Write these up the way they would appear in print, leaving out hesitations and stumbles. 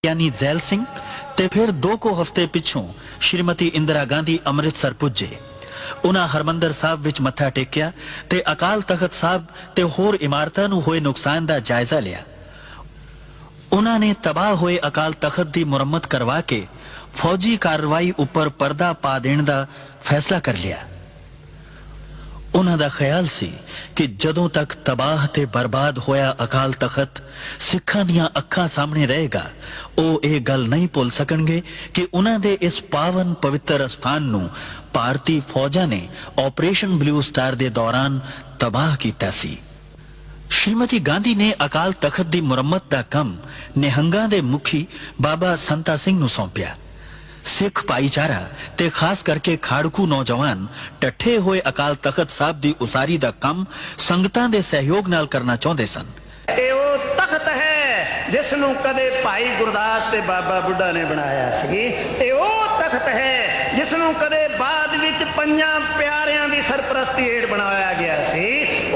यानी जैल सिंह ते फिर 2 को हफ्ते पिछों श्रीमती इंदिरा गांधी अमृतसर पुजे। उन्हां हरमंदर साहब विच मत्था टेकिया ते अकाल तख्त साहब ते होर इमारतां नूं होए नुकसान दा जायजा लिया। उन्हां ने तबाह होए अकाल तख्त दी मुरम्मत करवा के फौजी कार्रवाई उपर पर्दा पा देण दा फैसला कर लिया। उन्हां दा ख्याल सी कि जदों तक तबाह ते बर्बाद होया अकाल तख्त सिखां दियां अखां सामने रहेगा, ओ ये गल नहीं भुल सकणगे कि उन्हां दे इस पावन पवित्र स्थान नूं भारतीय फौजां ने ऑपरेशन ब्लू स्टार दे दौरान तबाह कीता सी। श्रीमती गांधी ने अकाल तख्त दी मुरम्मत दा कम निहंगां दे मुखी बाबा संता सिंह नूं सौंपिया। सिख भाईचारा ते खास करके खाड़कू नौजवान टठे होए अकाल तख्त साहब दी उसारी दा कम संगतां दे सहयोग नाल करना चाहुंदे सन। ਇਹ ਉਹ ਤਖਤ ਹੈ ਜਿਸ ਨੂੰ ਕਦੇ ਭਾਈ ਗੁਰਦਾਸ ਤੇ ਬਾਬਾ ਬੁੱਢਾ ਨੇ ਬਣਾਇਆ ਸੀ। ਇਹ ਉਹ ਤਖਤ ਹੈ ਜਿਸ ਨੂੰ ਕਦੇ ਬਾਅਦ ਵਿੱਚ ਪੰਜਾਂ ਪਿਆਰਿਆਂ ਦੀ ਸਰਪ੍ਰਸਤੀ ਹੇਠ ਬਣਾਇਆ ਗਿਆ ਸੀ।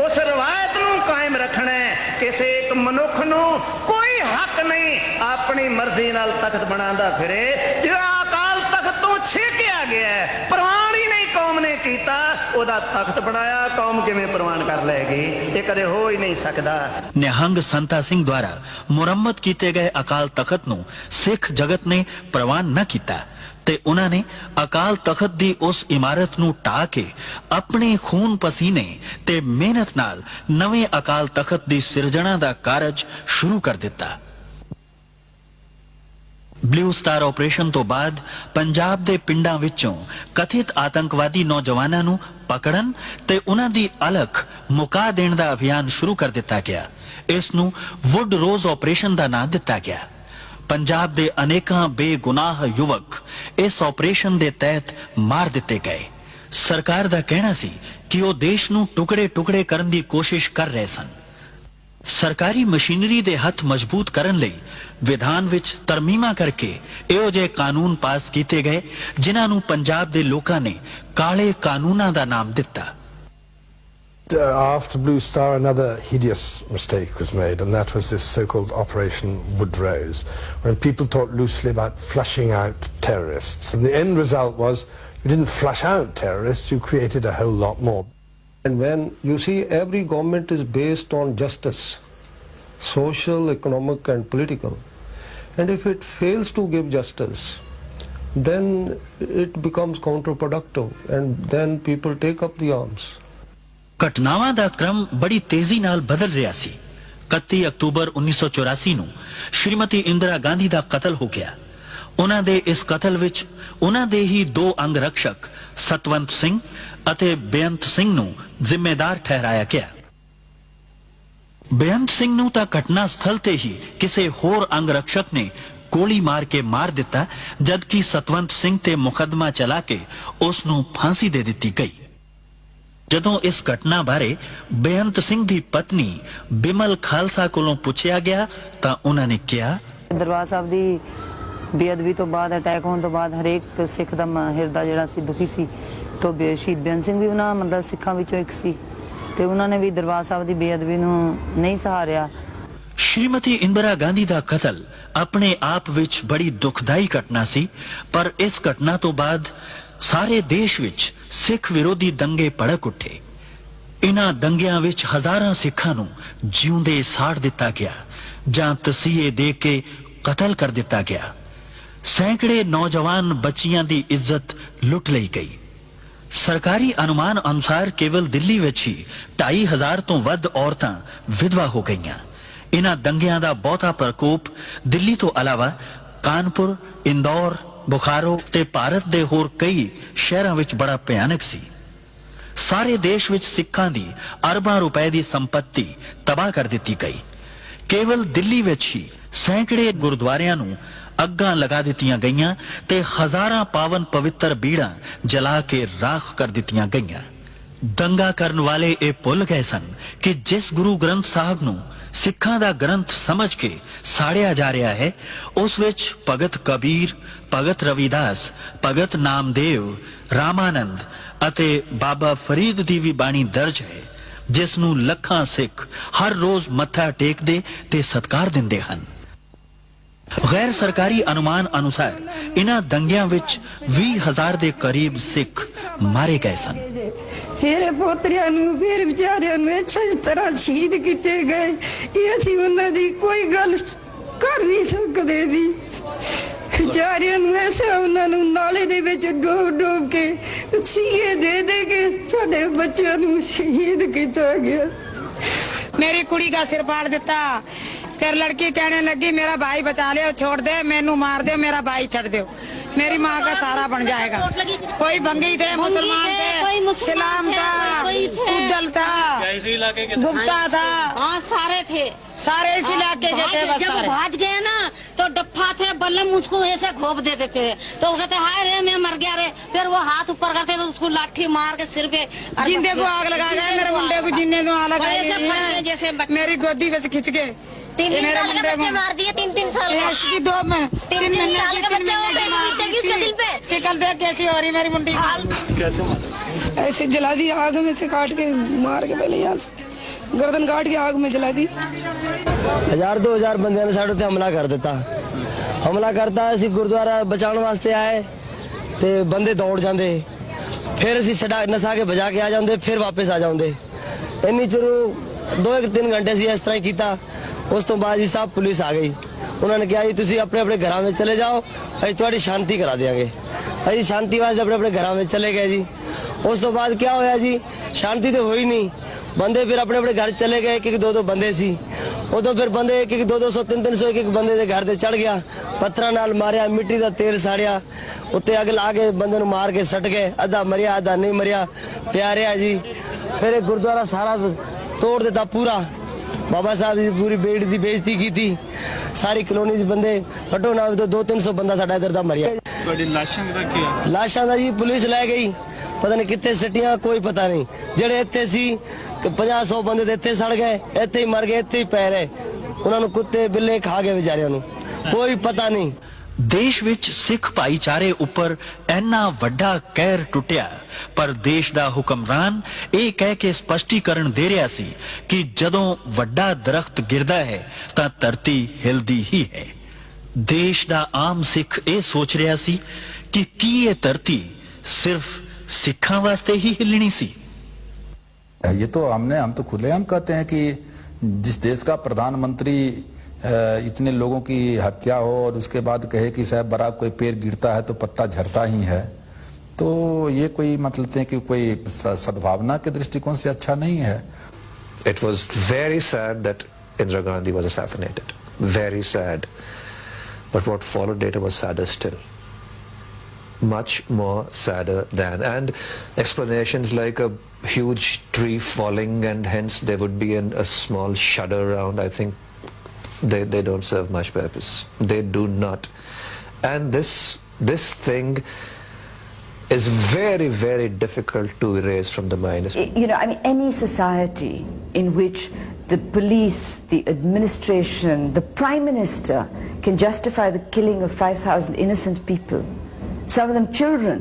ਉਸ ਰਵਾਇਤ ਨੂੰ ਕਾਇਮ ਰੱਖਣਾ ਹੈ। ਕਿਸੇ ਇੱਕ ਮਨੁੱਖ ਨੂੰ ਕੋਈ ਹੱਕ ਨਹੀਂ ਆਪਣੀ ਮਰਜ਼ੀ ਨਾਲ ਤਖਤ ਬਣਾਉਂਦਾ ਫਿਰੇ। ਜਿਹੜਾ ਅਕਾਲ ਤਖਤ ਤੋਂ ਛੇਕਿਆ ਗਿਆ ਹੈ, ਪ੍ਰਵਾਨ ਹੀ ਨਹੀਂ ਕੌਮ ਨੇ ਕੀਤਾ, ਉਹਦਾ ਤਖਤ ਬਣਾਇਆ, ਕੌਮ ਕਿਵੇਂ ਪ੍ਰਵਾਨ ਕਰ ਲਏਗੀ? ਇਹ ਕਦੇ ਹੋ ਹੀ ਨਹੀਂ ਸਕਦਾ। निहंग संता सिंह द्वारा मुरम्मत किए गए अकाल तख्त नूं सिख जगत ने प्रवान न किया ते उन्हां ने अकाल तख्त दी उस इमारत नूं ढा के अपने खून पसीने ते मेहनत नाल नवे अकाल तख्त दी सिरजणा दा कारज शुरू कर दिता। ब्लू स्टार ऑपरेशन तो बाद पंजाब दे पिंडां विचों कथित आतंकवादी नौजवानां नूं पकड़न ते उन्हां दी अलख मुका देण दा अभियान शुरू कर दिता गया। इस नूं वुड रोज ऑपरेशन दा नाम दिता गया। पंजाब दे अनेकां बेगुनाह युवक इस ऑपरेशन दे तहत मार दिते गए। सरकार दा कहना सी कि वो देश नूं टुकड़े टुकड़े करन दी कोशिश कर रहे सन। सरकारी मशीनरी दे हथ मजबूत करन लई विधान विच तरमीमा करके इहो जे कानून पास कीते गए जिन्हां नूं पंजाब दे लोकां ने काले कानूनां दा नाम दिता। After Blue Star, another hideous mistake was made, and that was this so-called Operation Woodrose, when people talked loosely about flushing out terrorists. And the end result was you didn't flush out terrorists, you created a whole lot more. And when you see every government is based on justice, social, economic and political, and if it fails to give justice, then it becomes counterproductive and then people take up the arms. घटनावां दा क्रम बड़ी तेजी नाल बदल रहा सी। 31 October 1984 नूं श्रीमती इंदिरा गांधी दा कतल हो गया। उन्हां दे इस कतल विच उन्हां दे ही 2 अंग रक्षक सतवंत सिंह अते बेअंत सिंह नूं जिम्मेदार ठहराया गया। बेअंत सिंह नूं तां घटना स्थल ते ही किसी होर अंग रक्षक ने गोली मार के मार दिता, जबकि सतवंत सिंह ते मुकदमा चला के उस नूं फांसी दे दिती गई। जदों इस घटना बारे बेअंत सिंह दी पत्नी बिमल खालसा कोलों पूछया गया तां उन्हां ने कहा, दरबार साहब दी बेअदबी तो बाद अटैक होने तो बाद हरेक सिख दा हिरदा जिहड़ा सी दुखी सी। तो शहीद बेअंत सिंह भी उन्हां मतलब सिखां विचों एक सी ते उन्हां ने भी दरबार साहब दी बेअदबी नूं नहीं सहारिया। श्रीमती इंदिरा गांधी दा कतल अपने आप विच बड़ी दुखदाई घटना सी, पर इस घटना तो बाद सारे देश विच सिख विरोधी दंगे भड़क उठे। इन्हां दंगियां विच हजारां सिखां नूं जिउंदे साड़ दिता गया जां तसीहे दे के कतल कर दिता गया। सैकड़े नौजवान बच्चियां दी इज्जत लुट लई गई। सरकारी अनुमान अनुसार केवल दिल्ली विच ही 2500 तो वध औरतां विधवा हो गईयां। इन्हां दंगियां दा बहुता प्रकोप दिल्ली तो अलावा कानपुर, इंदौर, बुखारो ते भारत दे होर कई शहरां विच बड़ा भयानक सी। सारे देश विच सिखां दी अरबां रुपए दी संपत्ति तबाह कर दिती गई। केवल दिल्ली विच ही सैकड़े गुरुद्वारियां नूं अग्गां लगा दित्तियां गईयां ते हजारां पावन पवित्र बीड़ां जला के राख कर दित्तियां गईयां। दंगा करन वाले ये भुल गए सन कि जिस गुरु ग्रंथ साहब नूं सिखां दा ग्रंथ समझ के साड़िया जा रहा है, उस विच भगत कबीर, भगत रविदास, भगत नामदेव, रामानंद अते बाबा फरीद दी भी बाणी दर्ज है, जिस नूं लखां सिख हर रोज मत्था टेकदे ते सत्कार दिंदे हन। ਗੈਰ ਸਰਕਾਰੀ ਅਨੁਮਾਨ ਅਨੁਸਾਰ ਇਨ੍ਹਾਂ ਦੰਗਿਆਂ ਵਿੱਚ 20,000 ਦੇ ਕਰੀਬ ਸਿੱਖ ਮਾਰੇ ਗਏ ਸਨ। ਮੇਰੇ ਪੋਤਰਿਆਂ ਨੂੰ ਫਿਰ ਵਿਚਾਰਿਆਂ ਨੂੰ ਅੱਛੀ ਤਰ੍ਹਾਂ ਸ਼ਹੀਦ ਕੀਤੇ ਗਏ। ਇਹ ਅਸੀਂ ਉਹਨਾਂ ਦੀ ਕੋਈ ਗੱਲ ਕਰ ਨਹੀਂ ਸਕਦੇ ਵੀ। ਵਿਚਾਰਿਆਂ ਨੂੰ ਐਸਾ ਉਹਨਾਂ ਨੂੰ ਨਾਲੇ ਦੇ ਵਿੱਚ ਡੋਬ ਡੋਬ ਕੇ ਸੀਏ ਦੇ ਦੇ ਕੇ ਸਾਡੇ ਬੱਚਿਆਂ ਨੂੰ ਸ਼ਹੀਦ ਕੀਤਾ ਗਿਆ। मेरी कुड़ी का सिर फाड़ देता, फिर लड़की कहने लगी मेरा भाई बचा ले, छोड़ दे, मैनू मार दे, मेरा भाई छड़ दे, मेरी माँ का सारा बन जाएगा। कोई भंगी थे, मुसलमान थे, इस्लाम था, उद्दल था, गुप्ता था, हाँ सारे थे, सारे इस इलाके के थे। बस जब सारे भाज गए ना तो डप्पा थे बल्लम उसको ऐसे घोप दे देते थे, तो वो कहते हाय रे मैं मर गया रे, फिर वो हाथ ऊपर करते तो उसको लाठी मार के सिर पे जिंदे को आग लगा गए, मेरे मुंडे को जिन्ने को आग लगा ऐसे फंस गए जैसे बच्चे। मेरी गोदी में से खिंच के 3 साल के बच्चे मार दिए, 3 साल के इसकी 2 में 3 साल के बच्चे हो गए, बीतेगी उसके दिल पे। शिकल देख कैसी हो रही मेरी मुंडी। ऐसे जला दी आग में से काट के मार के पहले यहाँ से गर्दन काट के आग में जला दी। 1000-2000 ਬੰਦਿਆਂ ਨੇ ਸਾਡੇ ਉੱਤੇ ਹਮਲਾ ਕਰ ਦਿੱਤਾ। ਹਮਲਾ ਕਰਤਾ, ਅਸੀਂ ਗੁਰਦੁਆਰਾ ਬਚਾਉਣ ਵਾਸਤੇ ਆਏ ਤੇ ਬੰਦੇ ਦੌੜ ਜਾਂਦੇ, ਫਿਰ ਅਸੀਂ ਛਡਾ ਨਸਾ ਕੇ ਭਜਾ ਕੇ ਆ ਜਾਂਦੇ, ਫਿਰ ਵਾਪਸ ਆ ਜਾਂਦੇ। ਇੰਨੀ ਚਿਰ 2-3 ਘੰਟੇ ਅਸੀਂ ਇਸ ਤਰ੍ਹਾਂ ਹੀ ਕੀਤਾ। ਉਸ ਤੋਂ ਬਾਅਦ ਜੀ ਸਾਹਿਬ ਪੁਲਿਸ ਆ ਗਈ। ਉਹਨਾਂ ਨੇ ਕਿਹਾ ਜੀ ਤੁਸੀਂ ਆਪਣੇ ਆਪਣੇ ਘਰਾਂ ਵਿੱਚ ਚਲੇ ਜਾਓ, ਅਸੀਂ ਤੁਹਾਡੀ ਸ਼ਾਂਤੀ ਕਰਾ ਦਿਆਂਗੇ। ਅਸੀਂ ਸ਼ਾਂਤੀ ਵਾਸਤੇ ਆਪਣੇ ਆਪਣੇ ਘਰਾਂ ਵਿੱਚ ਚਲੇ ਗਏ ਜੀ। ਉਸ ਤੋਂ ਬਾਅਦ ਕੀ ਹੋਇਆ ਜੀ, ਸ਼ਾਂਤੀ ਤੇ ਹੋਈ ਨਹੀਂ। ਬੰਦੇ ਫਿਰ ਆਪਣੇ ਆਪਣੇ ਘਰ ਚਲੇ ਗਏ, ਇੱਕ 2-2 ਬੰਦੇ ਸੀ। ਉਦੋਂ ਫਿਰ ਬੰਦੇ ਇੱਕ 200 300 ਇੱਕ ਬੰਦੇ ਦੇ ਘਰ ਤੇ ਚੜ ਗਿਆ, ਪੱਥਰਾਂ ਨਾਲ ਮਾਰਿਆ, ਮਿੱਟੀ ਦਾ ਤੇਲ ਸਾੜਿਆ, ਉੱਤੇ ਅੱਗ ਲਾ ਕੇ ਬੰਦੇ ਨੂੰ ਮਾਰ ਕੇ ਸੱਟ ਗਏ। ਅੱਧਾ ਮਰਿਆ ਅੱਧਾ ਨਹੀਂ ਮਰਿਆ, ਪਿਆ ਰਿਹਾ ਜੀ। ਫਿਰ ਇਹ ਗੁਰਦੁਆਰਾ ਸਾਰਾ ਤੋੜ ਦਿੱਤਾ ਪੂਰਾ। ਬਾਬਾ ਸਾਹਿਬ ਦੀ ਪੂਰੀ ਬੇੜੀ ਦੀ ਬੇਇੱਜ਼ਤੀ ਕੀਤੀ। ਸਾਰੀ ਕਲੋਨੀ ਦੇ ਬੰਦੇ ਘੱਟੋ ਨਾ 200-300 ਬੰਦਾ ਸਾਡਾ ਇੱਧਰ ਦਾ ਮਰਿਆ। ਤੁਹਾਡੀ ਲਾਸ਼ਾਂ ਦਾ ਕੀ ਆ? ਲਾਸ਼ਾਂ ਦਾ ਜੀ ਪੁਲਿਸ ਲੈ ਗਈ, ਪਤਾ ਨਹੀਂ ਕਿੱਥੇ ਸੱਟੀਆਂ, ਕੋਈ ਪਤਾ ਨਹੀਂ। ਜਿਹੜੇ ਇੱਥੇ ਸੀ 50-100 ਬੰਦੇ ਤੇ ਇੱਥੇ ਸੜ ਗਏ, ਇੱਥੇ ਹੀ ਮਰ ਗਏ, ਇੱਥੇ ਹੀ ਪੈ ਰਹੇ। ਉਹਨਾਂ ਨੂੰ ਕੁੱਤੇ ਬਿੱਲੇ ਖਾ ਗਏ ਵਿਚਾਰਿਆਂ ਨੂੰ, ਕੋਈ ਪਤਾ ਨਹੀਂ। ਦੇਸ਼ ਵਿੱਚ ਸਿੱਖ ਭਾਈਚਾਰੇ ਉੱਪਰ ਇੰਨਾ ਵੱਡਾ ਕਹਿਰ ਟੁੱਟਿਆ, ਪਰ ਦੇਸ਼ ਦਾ ਹੁਕਮਰਾਨ ਇਹ ਕਹਿ ਕੇ ਸਪਸ਼ਟੀਕਰਨ ਦੇ ਰਿਹਾ ਸੀ ਕਿ ਜਦੋਂ ਵੱਡਾ ਦਰਖਤ ਗਿਰਦਾ ਹੈ ਤਾਂ ਧਰਤੀ ਹਿਲਦੀ ਹੀ ਹੈ। ਦੇਸ਼ ਦਾ ਆਮ ਸਿੱਖ ਇਹ ਸੋਚ ਰਿਹਾ ਸੀ ਕਿ ਕੀ ਇਹ ਧਰਤੀ ਸਿਰਫ ਸਿੱਖਾਂ ਵਾਸਤੇ ਹੀ ਹਿੱਲਣੀ ਸੀ। ये तो हम तो खुलेआम कहते हैं कि जिस देश का प्रधानमंत्री इतने लोगों की हत्या हो और उसके बाद कहे कि साहब बड़ा कोई पेड़ गिरता है तो पत्ता झड़ता ही है, तो ये कोई मतलब है कि कोई सद्भावना के दृष्टिकोण से अच्छा नहीं है। It was very sad that Indira Gandhi was assassinated. Very sad. But what followed later was sadder still. Much more sadder than. And explanations like a huge tree falling and hence there would be a small shudder around, I think they don't serve much purpose. They do not. And this thing is very, very difficult to erase from the mind. You know, I mean, any society in which the police, the administration, the Prime Minister can justify the killing of 5,000 innocent people, some of them children,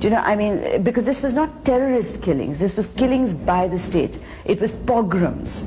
do you know, I mean, because this was not terrorist killings, this was killings by the state, it was pogroms.